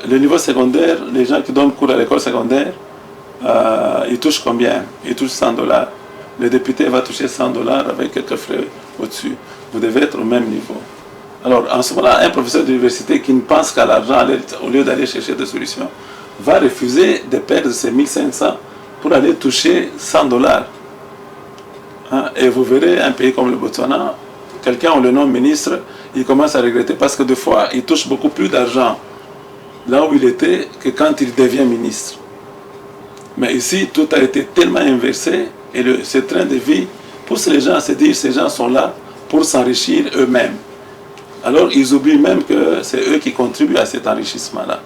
Le niveau secondaire, les gens qui donnent cours à l'école secondaire, ils touchent combien? Ils touchent $100. Le député va toucher $100 avec quelques frais au-dessus. Vous devez être au même niveau. Alors, en ce moment-là, un professeur d'université qui ne pense qu'à l'argent au lieu d'aller chercher des solutions, va refuser de perdre ses 1500 pour aller toucher $100. Hein? Et vous verrez un pays comme le Botswana, quelqu'un, on le nomme ministre, il commence à regretter parce que des fois, il touche beaucoup plus d'argent là où il était que quand il devient ministre. Mais ici, tout a été tellement inversé et ce train de vie pousse les gens à se dire ces gens sont là pour s'enrichir eux-mêmes. Alors, ils oublient même que c'est eux qui contribuent à cet enrichissement-là.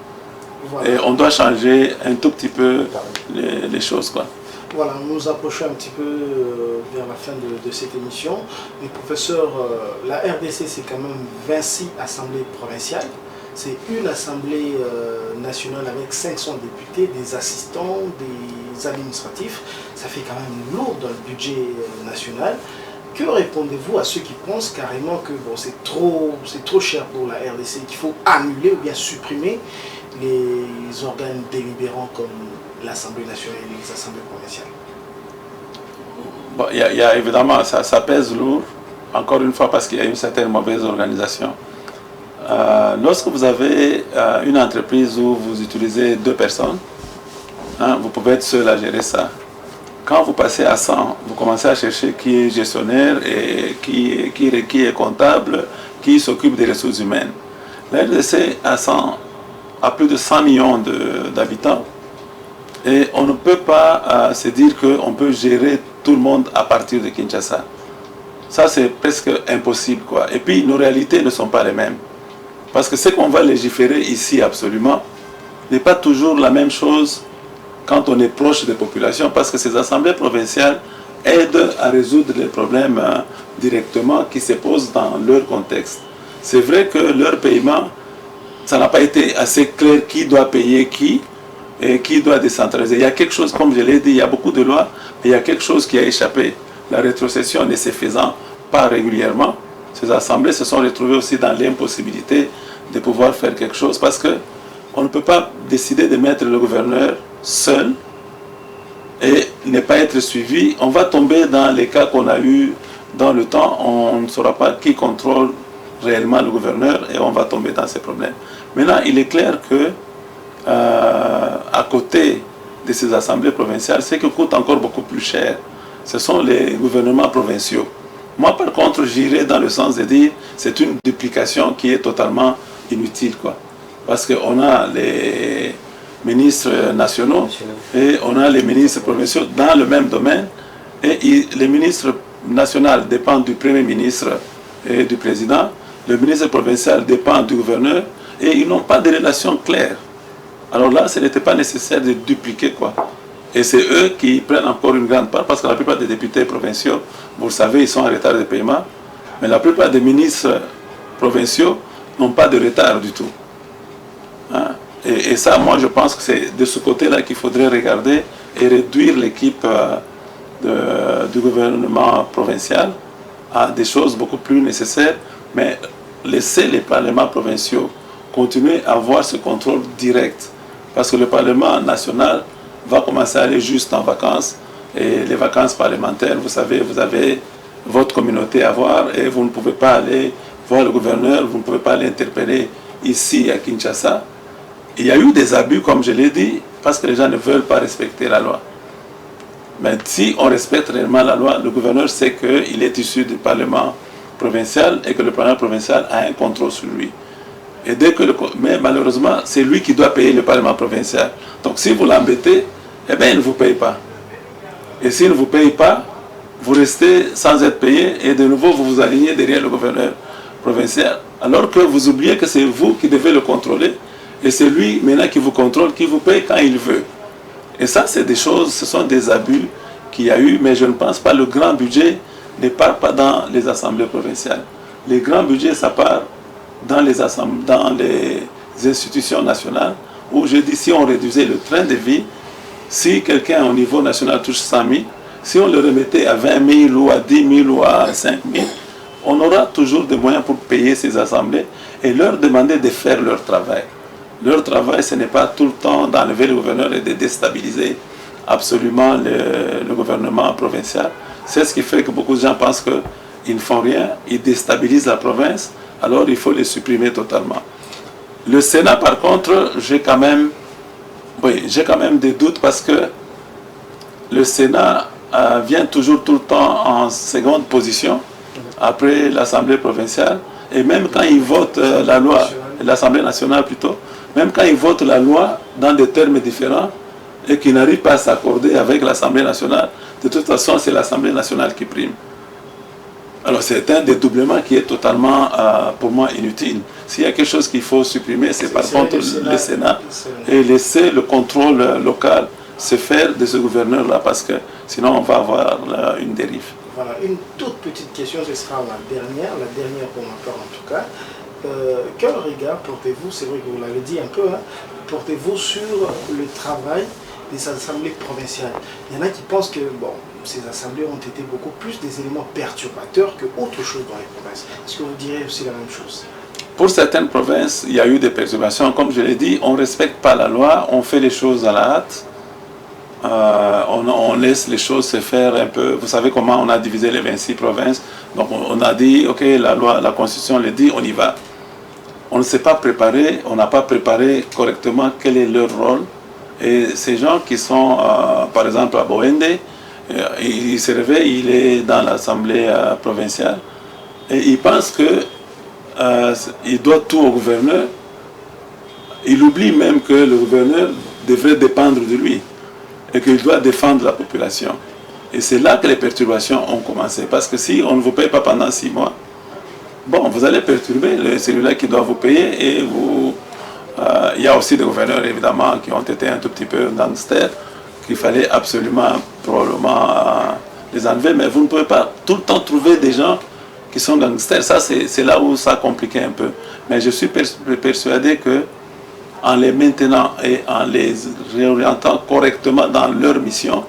Voilà. Et on doit changer un tout petit peu les choses, quoi. Voilà, nous approchons un petit peu vers la fin de cette émission. Mais professeur, la RDC, c'est quand même 26 assemblées provinciales. C'est une assemblée nationale avec 500 députés, des assistants, des administratifs. Ça fait quand même lourd dans le budget national. Que répondez-vous à ceux qui pensent carrément que bon, c'est trop cher pour la RDC, qu'il faut annuler ou bien supprimer les organes délibérants comme l'Assemblée nationale et les assemblées provinciales? Bon, il y a évidemment, ça pèse lourd, encore une fois parce qu'il y a une certaine mauvaise organisation. Lorsque vous avez une entreprise où vous utilisez 2 personnes, hein, vous pouvez être seul à gérer ça. Quand vous passez à 100, vous commencez à chercher qui est gestionnaire et qui est comptable, qui s'occupe des ressources humaines. La RDC a plus de 100 millions d'habitants et on ne peut pas se dire qu'on peut gérer tout le monde à partir de Kinshasa. Ça, c'est presque impossible, quoi. Et puis, nos réalités ne sont pas les mêmes. Parce que ce qu'on va légiférer ici, absolument, n'est pas toujours la même chose quand on est proche des populations, parce que ces assemblées provinciales aident à résoudre les problèmes directement qui se posent dans leur contexte. C'est vrai que leur paiement, ça n'a pas été assez clair qui doit payer qui et qui doit décentraliser. Il y a quelque chose, comme je l'ai dit, il y a beaucoup de lois, mais il y a quelque chose qui a échappé. La rétrocession ne se faisant pas régulièrement, ces assemblées se sont retrouvées aussi dans l'impossibilité de pouvoir faire quelque chose, parce qu'on ne peut pas décider de mettre le gouverneur seul et ne pas être suivi. On va tomber dans les cas qu'on a eu dans le temps, on ne saura pas qui contrôle réellement le gouverneur et on va tomber dans ces problèmes. Maintenant, il est clair que à côté de ces assemblées provinciales, ce qui coûte encore beaucoup plus cher, ce sont les gouvernements provinciaux. Moi, par contre, j'irais dans le sens de dire c'est une duplication qui est totalement inutile, quoi. Parce qu'on a les ministres nationaux et on a les ministres provinciaux dans le même domaine. Et les ministres nationaux dépendent du Premier ministre et du Président. Le ministre provincial dépend du gouverneur et ils n'ont pas de relation claire. Alors là, ce n'était pas nécessaire de dupliquer, quoi. Et c'est eux qui prennent encore une grande part, parce que la plupart des députés provinciaux, vous le savez, ils sont en retard de paiement. Mais la plupart des ministres provinciaux n'ont pas de retard du tout. Hein? Et ça, moi, je pense que c'est de ce côté-là qu'il faudrait regarder et réduire l'équipe du gouvernement provincial à des choses beaucoup plus nécessaires, mais laisser les parlements provinciaux continuer à avoir ce contrôle direct. Parce que le Parlement national va commencer à aller juste en vacances. Et les vacances parlementaires, vous savez, vous avez votre communauté à voir et vous ne pouvez pas aller voir le gouverneur, vous ne pouvez pas l'interpeller ici à Kinshasa. Il y a eu des abus, comme je l'ai dit, parce que les gens ne veulent pas respecter la loi. Mais si on respecte réellement la loi, le gouverneur sait qu'il est issu du Parlement provincial et que le Parlement provincial a un contrôle sur lui. Et dès que mais malheureusement, c'est lui qui doit payer le Parlement provincial. Donc si vous l'embêtez, eh bien, il ne vous paye pas. Et s'il ne vous paye pas, vous restez sans être payé et de nouveau, vous vous alignez derrière le gouverneur provincial. Alors que vous oubliez que c'est vous qui devez le contrôler. Et c'est lui maintenant qui vous contrôle, qui vous paye quand il veut. Et ça, c'est des choses, ce sont des abus qu'il y a eu, mais je ne pense pas, le grand budget ne part pas dans les assemblées provinciales. Les grands budgets, ça part dans les institutions nationales, où je dis, si on réduisait le train de vie, si quelqu'un au niveau national touche 100 000, si on le remettait à 20 000 ou à 10 000 ou à 5 000, on aura toujours des moyens pour payer ces assemblées et leur demander de faire leur travail. Leur travail, ce n'est pas tout le temps d'enlever le gouverneur et de déstabiliser absolument le gouvernement provincial. C'est ce qui fait que beaucoup de gens pensent qu'ils ne font rien, ils déstabilisent la province, alors il faut les supprimer totalement. Le Sénat, par contre, j'ai quand même des doutes parce que le Sénat vient toujours tout le temps en seconde position après l'Assemblée provinciale. Et même quand ils votent la loi, l'Assemblée nationale plutôt, même quand ils votent la loi dans des termes différents et qu'ils n'arrivent pas à s'accorder avec l'Assemblée nationale, de toute façon, c'est l'Assemblée nationale qui prime. Alors c'est un dédoublement qui est totalement, pour moi, inutile. S'il y a quelque chose qu'il faut supprimer, c'est par contre le Sénat et laisser le contrôle local se faire de ce gouverneur-là, parce que sinon on va avoir une dérive. Voilà, une toute petite question, ce sera la dernière pour ma part en tout cas. Quel regard portez-vous, c'est vrai que vous l'avez dit un peu, hein, portez-vous sur le travail des assemblées provinciales? Il y en a qui pensent que bon, ces assemblées ont été beaucoup plus des éléments perturbateurs que autre chose dans les provinces. Est-ce que vous direz aussi la même chose? Pour certaines provinces, il y a eu des perturbations. Comme je l'ai dit, on ne respecte pas la loi, on fait les choses à la hâte. On laisse les choses se faire un peu. Vous savez comment on a divisé les 26 provinces. Donc on a dit, ok, la loi, la constitution le dit, on y va. On ne s'est pas préparé, on n'a pas préparé correctement quel est leur rôle. Et ces gens qui sont, par exemple, à Boende, il se réveille, il est dans l'Assemblée provinciale, et il pense qu'il doit tout au gouverneur. Il oublie même que le gouverneur devrait dépendre de lui et qu'il doit défendre la population. Et c'est là que les perturbations ont commencé. Parce que si on ne vous paye pas pendant 6 mois, bon, vous allez perturber celui-là qui doit vous payer. Et il y a aussi des gouverneurs, évidemment, qui ont été un tout petit peu gangsters, qu'il fallait absolument, probablement, les enlever. Mais vous ne pouvez pas tout le temps trouver des gens qui sont gangsters. Ça, c'est là où ça a compliqué un peu. Mais je suis persuadé que en les maintenant et en les réorientant correctement dans leur mission,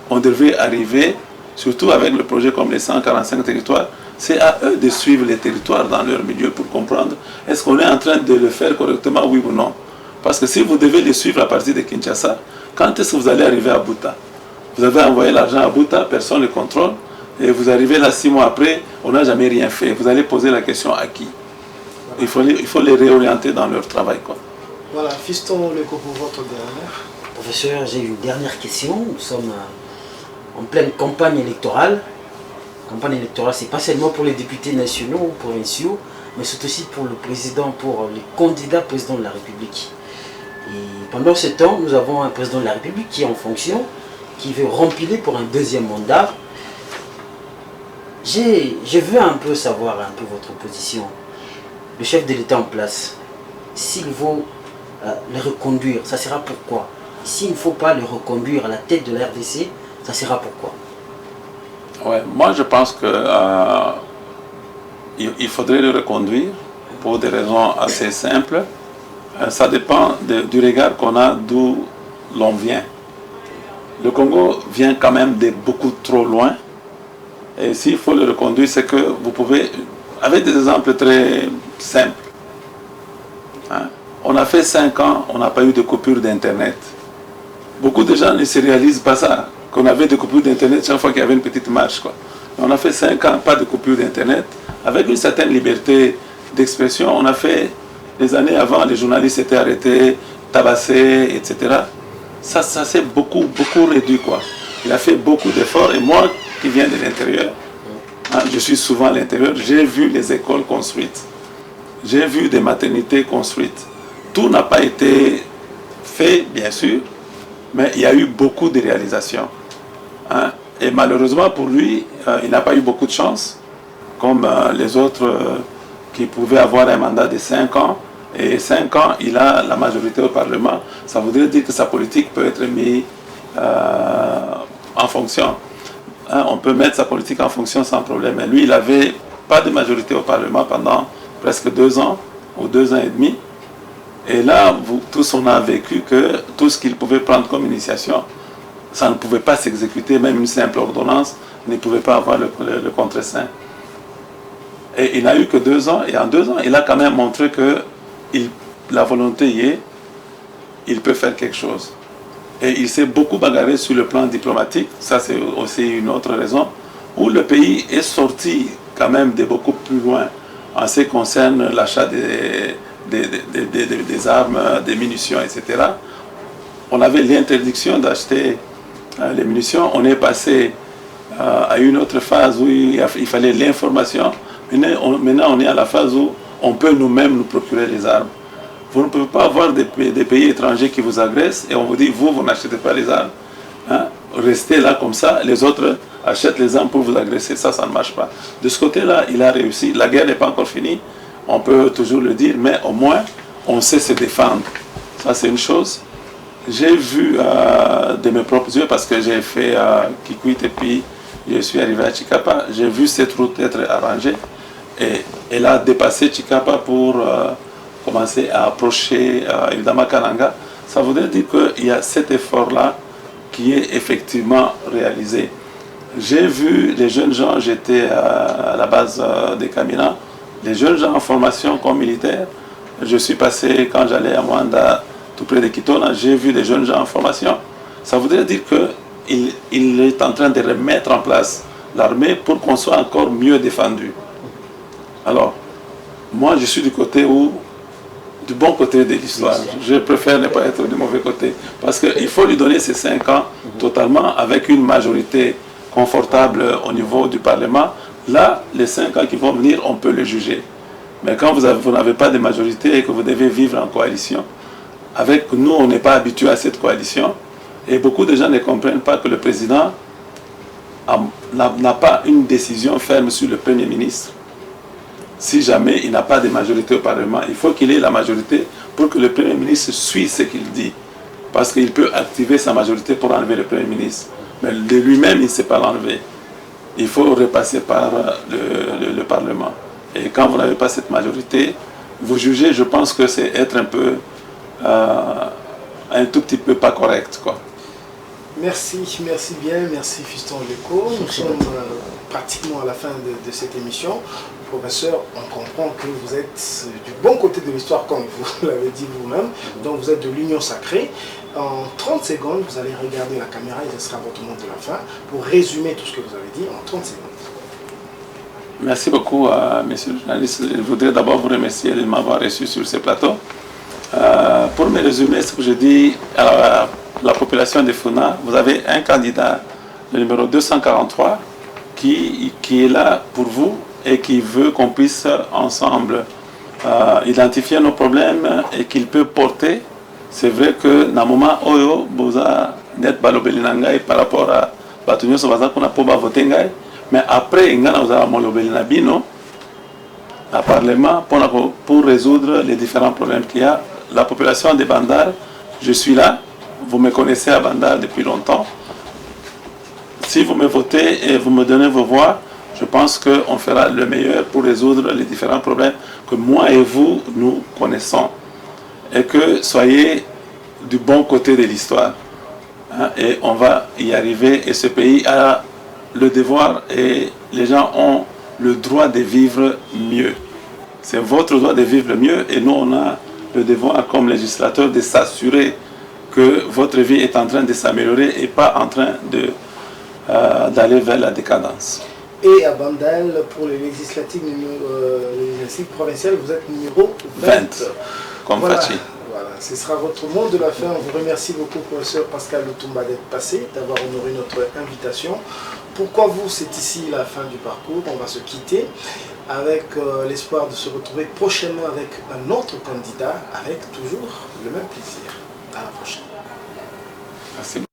on devrait arriver, surtout avec le projet comme les 145 territoires, c'est à eux de suivre les territoires dans leur milieu pour comprendre est-ce qu'on est en train de le faire correctement, oui ou non. Parce que si vous devez les suivre à partir de Kinshasa, quand est-ce que vous allez arriver à Buta? Vous avez envoyé l'argent à Buta, personne ne le contrôle, et vous arrivez là 6 mois après, on n'a jamais rien fait. Vous allez poser la question à qui? Il faut les réorienter dans leur travail, quoi. Voilà, Fiston Leko pour votre dernière. Professeur, j'ai une dernière question. Nous sommes en pleine campagne électorale. Campagne électorale, c'est pas seulement pour les députés nationaux ou provinciaux, mais c'est aussi pour le président, pour les candidats président de la République. Et pendant ce temps, nous avons un président de la République qui est en fonction, qui veut remplir pour un deuxième mandat. Je veux un peu savoir un peu votre position. Le chef de l'État en place, s'il vaut le reconduire, ça sera pourquoi? S'il ne faut pas le reconduire à la tête de la RDC, ça sera pourquoi? Ouais, moi je pense que il faudrait le reconduire pour des raisons assez simples. Ça dépend du regard qu'on a d'où l'on vient. Le Congo vient quand même de beaucoup trop loin. Et s'il faut le reconduire, c'est que vous pouvez, avec des exemples très simples, hein, on a fait 5 ans, on n'a pas eu de coupure d'Internet. Beaucoup de gens ne se réalisent pas ça, qu'on avait des coupures d'Internet chaque fois qu'il y avait une petite marche, quoi. On a fait 5 ans, pas de coupure d'Internet. Avec une certaine liberté d'expression, on a fait, les années avant, les journalistes étaient arrêtés, tabassés, etc. Ça s'est beaucoup réduit, quoi. Il a fait beaucoup d'efforts, et moi qui viens de l'intérieur, hein, je suis souvent à l'intérieur, j'ai vu les écoles construites, j'ai vu des maternités construites. Tout n'a pas été fait, bien sûr, mais il y a eu beaucoup de réalisations. Hein. Et malheureusement pour lui, il n'a pas eu beaucoup de chance, comme les autres qui pouvait avoir un mandat de 5 ans, et 5 ans, il a la majorité au Parlement. Ça voudrait dire que sa politique peut être mise en fonction. Hein, on peut mettre sa politique en fonction sans problème. Mais lui, il n'avait pas de majorité au Parlement pendant presque 2 ans, ou 2 ans et demi. Et là, tous on a vécu que tout ce qu'il pouvait prendre comme initiation, ça ne pouvait pas s'exécuter, même une simple ordonnance ne pouvait pas avoir le contre-seing. Et il n'a eu que 2 ans, et en 2 ans, il a quand même montré que la volonté y est, il peut faire quelque chose. Et il s'est beaucoup bagarré sur le plan diplomatique, ça c'est aussi une autre raison, où le pays est sorti quand même de beaucoup plus loin en ce qui concerne l'achat des armes, des munitions, etc. On avait l'interdiction d'acheter les munitions, on est passé à une autre phase où il fallait l'information. Maintenant, on est à la phase où on peut nous-mêmes nous procurer les armes. Vous ne pouvez pas avoir des pays étrangers qui vous agressent et on vous dit, vous n'achetez pas les armes. Hein? Restez là comme ça, les autres achètent les armes pour vous agresser. Ça ne marche pas. De ce côté-là, il a réussi. La guerre n'est pas encore finie, on peut toujours le dire, mais au moins, on sait se défendre. Ça, c'est une chose. J'ai vu de mes propres yeux, parce que j'ai fait Kikwit et puis je suis arrivé à Chikapa, j'ai vu cette route être arrangée. Et elle a dépassé Chikapa pour commencer à approcher évidemment Kananga. Ça voudrait dire qu'il y a cet effort-là qui est effectivement réalisé. J'ai vu les jeunes gens, j'étais à la base des Kamina, les jeunes gens en formation comme militaires. Je suis passé, quand j'allais à Mwanda, tout près de Kitona, j'ai vu des jeunes gens en formation. Ça voudrait dire qu'il est en train de remettre en place l'armée pour qu'on soit encore mieux défendu. Alors, moi je suis du bon côté de l'histoire. Je préfère ne pas être du mauvais côté. Parce qu'il faut lui donner ces 5 ans totalement avec une majorité confortable au niveau du Parlement. Là, les 5 ans qui vont venir, on peut les juger. Mais quand vous n'avez pas de majorité et que vous devez vivre en coalition, avec nous, on n'est pas habitué à cette coalition. Et beaucoup de gens ne comprennent pas que le président n'a pas une décision ferme sur le Premier ministre. Si jamais il n'a pas de majorité au Parlement, il faut qu'il ait la majorité pour que le Premier ministre suive ce qu'il dit. Parce qu'il peut activer sa majorité pour enlever le Premier ministre. Mais de lui-même, il ne sait pas l'enlever. Il faut repasser par le Parlement. Et quand vous n'avez pas cette majorité, vous jugez, je pense que c'est être un peu, un tout petit peu pas correct, quoi. Merci bien, merci Fiston Leko. Nous sommes pratiquement à la fin de cette émission. Professeur, on comprend que vous êtes du bon côté de l'histoire, comme vous l'avez dit vous-même. Donc vous êtes de l'Union sacrée. En 30 secondes, vous allez regarder la caméra et ce sera votre mot de la fin pour résumer tout ce que vous avez dit en 30 secondes. Merci beaucoup, messieurs les journalistes. Je voudrais d'abord vous remercier de m'avoir reçu sur ce plateau. Pour me résumer ce que je dis à la population de Funa, vous avez un candidat, le numéro 243, qui est là pour vous et qui veut qu'on puisse ensemble identifier nos problèmes et qu'il peut porter. C'est vrai que dans le moment où vous êtes balobelinangai par rapport à Batunyo Sobaza qu'on a pas voté, mais après, vous avez molobelina à Parlement pour résoudre les différents problèmes qu'il y a. La population de Bandar, je suis là. Vous me connaissez à Bandar depuis longtemps. Si vous me votez et vous me donnez vos voix, je pense qu'on fera le meilleur pour résoudre les différents problèmes que moi et vous, nous connaissons. Et que soyez du bon côté de l'histoire. Hein, et on va y arriver. Et ce pays a le devoir et les gens ont le droit de vivre mieux. C'est votre droit de vivre mieux et nous, on a le devoir comme législateur de s'assurer que votre vie est en train de s'améliorer et pas en train d'aller vers la décadence. Et à Bandal, pour les législatives provinciales, vous êtes numéro 20. Comme voilà. Fachi. Voilà, ce sera votre mot de la fin. On vous remercie beaucoup, professeur Pascal Lutumba, d'être passé, d'avoir honoré notre invitation. Pourquoi vous, c'est ici la fin du parcours. On va se quitter avec l'espoir de se retrouver prochainement avec un autre candidat, avec toujours le même plaisir. À la prochaine. Merci.